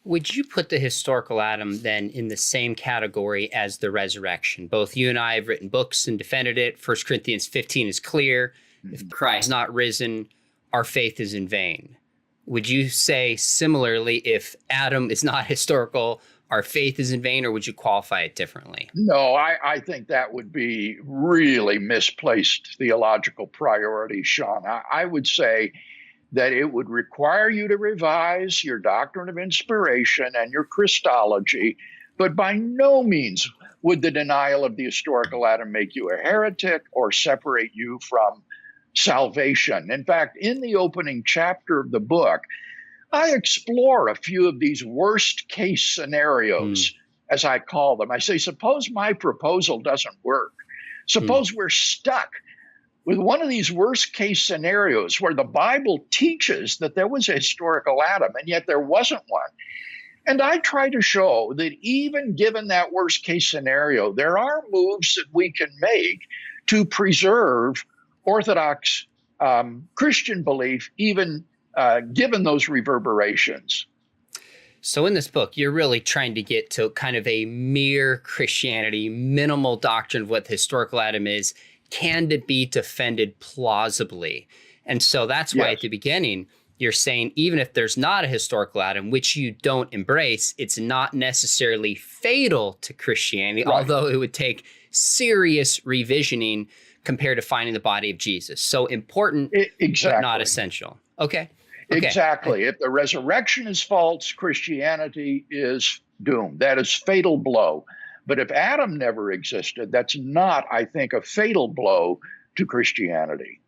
Would you put the historical Adam then in the same category as the resurrection? Both you and I have written books and defended it. 1 Corinthians 15 is clear. If Christ is not risen, our faith is in vain. Would you say similarly, if Adam is not historical, our faith is in vain, or would you qualify it differently? No, I think that would be really misplaced theological priority, Sean. I would say that it would require you to revise your doctrine of inspiration and your Christology, but by no means would the denial of the historical Adam make you a heretic or separate you from salvation. In fact, in the opening chapter of the book, I explore a few of these worst case scenarios, as I call them. I say, suppose my proposal doesn't work. Suppose we're stuck with one of these worst case scenarios where the Bible teaches that there was a historical Adam, and yet there wasn't one. And I try to show that even given that worst case scenario, there are moves that we can make to preserve Orthodox Christian belief, even given those reverberations. So in this book, you're really trying to get to kind of a mere Christianity, minimal doctrine of what the historical Adam is. Can it be defended plausibly? And so that's why at the beginning, you're saying even if there's not a historical Adam, which you don't embrace, it's not necessarily fatal to Christianity, although it would take serious revisioning compared to finding the body of Jesus. So important, but not essential. Okay. Exactly. If the resurrection is false, Christianity is doomed. That is fatal blow. But if Adam never existed, that's not, I think, a fatal blow to Christianity.